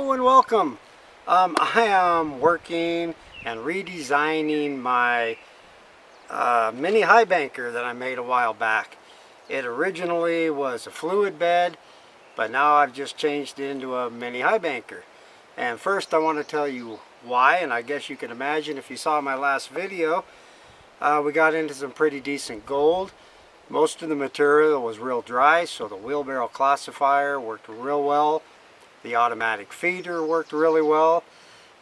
Hello and welcome. I am working and redesigning my mini high banker that I made a while back. It originally was a fluid bed, but now I've just changed it into a mini high banker. And first I want to tell you why, and I guess you can imagine if you saw my last video, we got into some pretty decent gold. Most of the material was real dry, so the wheelbarrow classifier worked real well. The automatic feeder worked really well,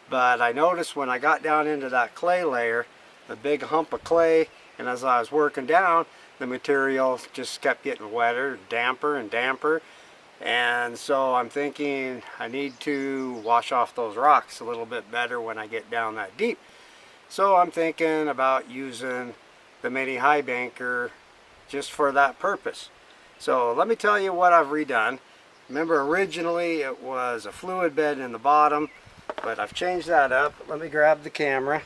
but I noticed when I got down into that clay layer, the big hump of clay, and as I was working down, the material just kept getting wetter, damper and damper, and so I'm thinking I need to wash off those rocks a little bit better when I get down that deep. So I'm thinking about using the mini high banker just for that purpose. So let me tell you what I've redone. Remember, originally it was a fluid bed in the bottom, but I've changed that up. Let me grab the camera.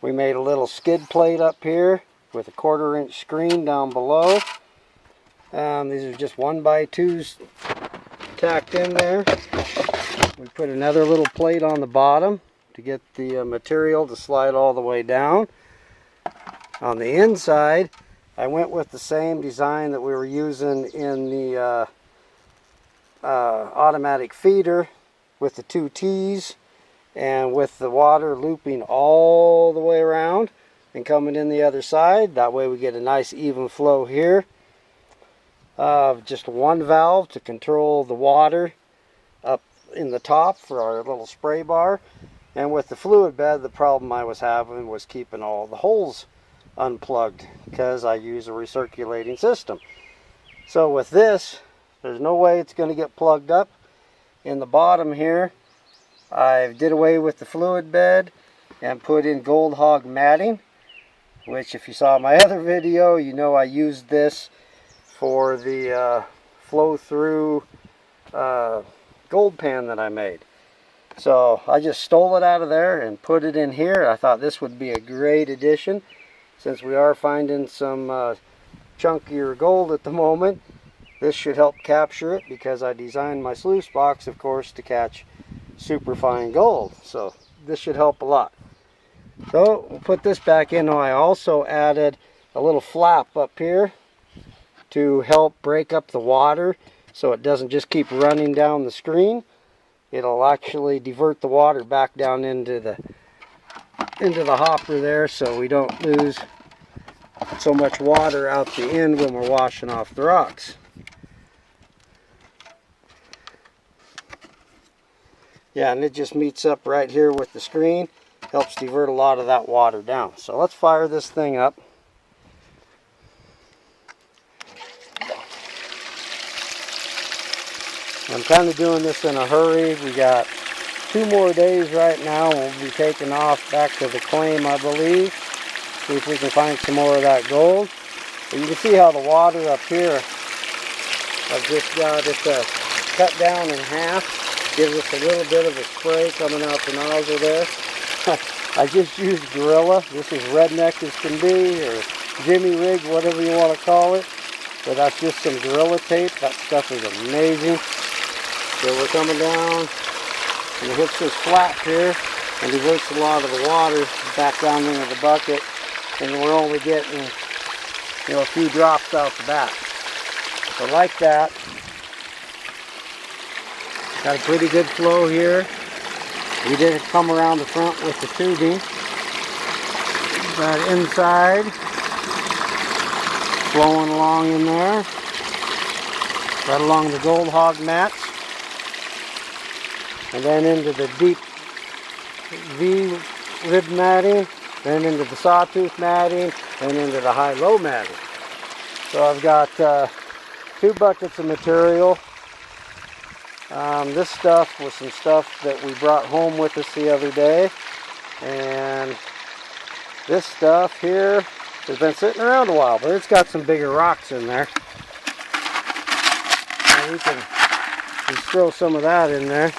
We made a little skid plate up here with a 1/4 inch screen down below. These are just 1x2s tacked in there. We put another little plate on the bottom to get the material to slide all the way down. On the inside, I went with the same design that we were using in the automatic feeder with the 2 T's and with the water looping all the way around and coming in the other side. That way we get a nice even flow here. Just one valve to control the water up in the top for our little spray bar. And with the fluid bed, the problem I was having was keeping all the holes unplugged because I use a recirculating system. So with this, there's no way it's going to get plugged up. In the bottom here, I did away with the fluid bed and put in gold hog matting, which if you saw my other video, you know I used this for the flow through gold pan that I made. So I just stole it out of there and put it in here. I thought this would be a great addition, since we are finding some chunkier gold at the moment. This should help capture it because I designed my sluice box, of course, to catch super fine gold. So this should help a lot. So we'll put this back in. I also added a little flap up here to help break up the water so it doesn't just keep running down the screen. It'll actually divert the water back down into the hopper there, so we don't lose so much water out the end when we're washing off the rocks. Yeah, and it just meets up right here with the screen, helps divert a lot of that water down. So let's fire this thing up. I'm kind of doing this in a hurry. We got 2 more days right now. We'll be taking off back to the claim, I believe. See if we can find some more of that gold. But you can see how the water up here, I've just got it cut down in half. Gives us a little bit of a spray coming out the nozzle there. I just used Gorilla. This is redneck as can be, or Jimmy Rig, whatever you want to call it. But that's just some Gorilla tape. That stuff is amazing. So we're coming down, and it hits this flap here and diverts a lot of the water back down into the bucket, and we're only getting, you know, a few drops out the back. So like that. Got a pretty good flow here. We did come around the front with the tubing. That inside, flowing along in there. Right along the gold hog mats. And then into the deep V rib matting, then into the sawtooth matting, and into the high-low matting. So I've got 2 buckets of material. This stuff was some stuff that we brought home with us the other day. And this stuff here has been sitting around a while, but it's got some bigger rocks in there. And we can just throw some of that in there.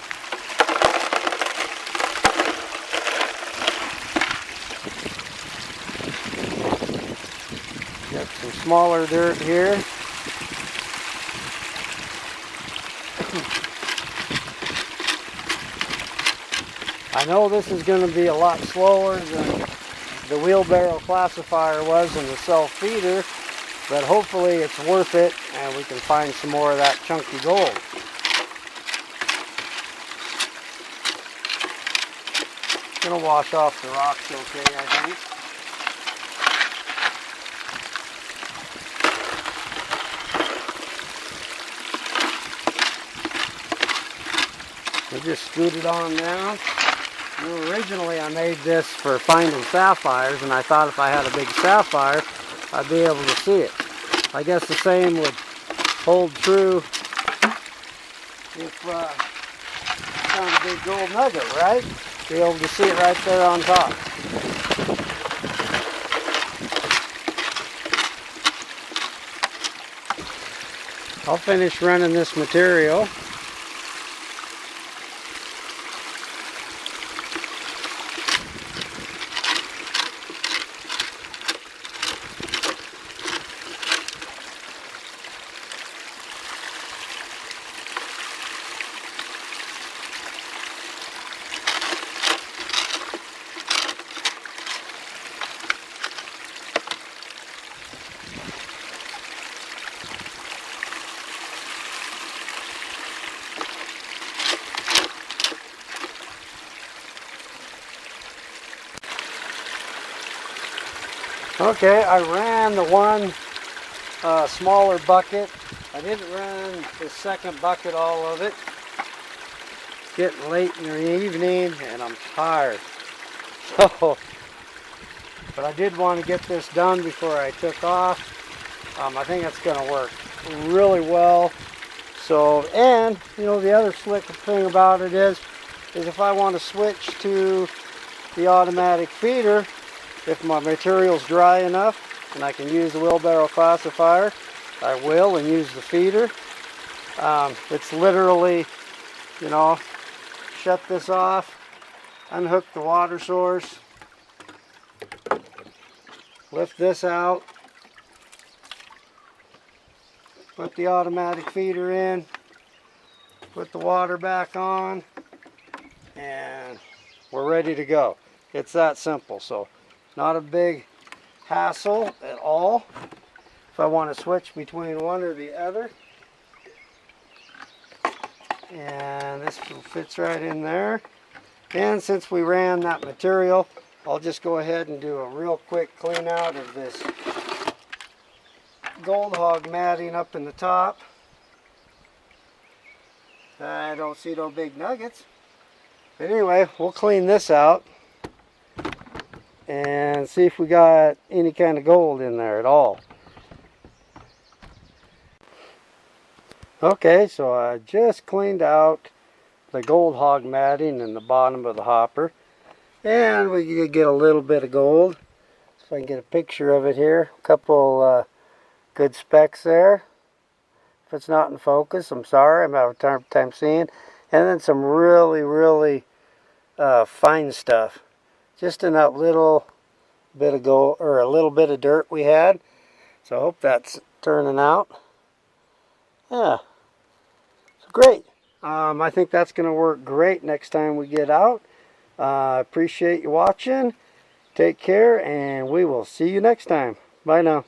Got some smaller dirt here. I know this is going to be a lot slower than the wheelbarrow classifier was in the self-feeder, but hopefully it's worth it and we can find some more of that chunky gold. It's going to wash off the rocks okay, I think. We just scoot it on down. Originally I made this for finding sapphires, and I thought if I had a big sapphire I'd be able to see it. I guess the same would hold true if found a big gold nugget, right? Be able to see it right there on top. I'll finish running this material. Okay, I ran the one smaller bucket. I didn't run the second bucket, all of it. It's getting late in the evening and I'm tired. So, but I did want to get this done before I took off. I think it's going to work really well. So, and you know, the other slick thing about it is if I want to switch to the automatic feeder, if my material's dry enough and I can use the wheelbarrow classifier, I will, and use the feeder. It's literally, you know, shut this off, unhook the water source, lift this out, put the automatic feeder in, put the water back on, and we're ready to go. It's that simple. So not a big hassle at all if I want to switch between one or the other. And this fits right in there. And since we ran that material, I'll just go ahead and do a real quick clean out of this gold hog matting up in the top. I don't see no big nuggets. But anyway, we'll clean this out and see if we got any kind of gold in there at all. Okay, so I just cleaned out the gold hog matting in the bottom of the hopper, and we could get a little bit of gold. If I can get a picture of it here, a couple good specks there. If it's not in focus, I'm sorry, I'm having a hard time seeing. And then some really fine stuff, just in that little bit of gold, or a little bit of dirt we had. So I hope that's turning out. Yeah, so great. I think that's going to work great next time we get out. Appreciate you watching. Take care, and we will see you next time. Bye now.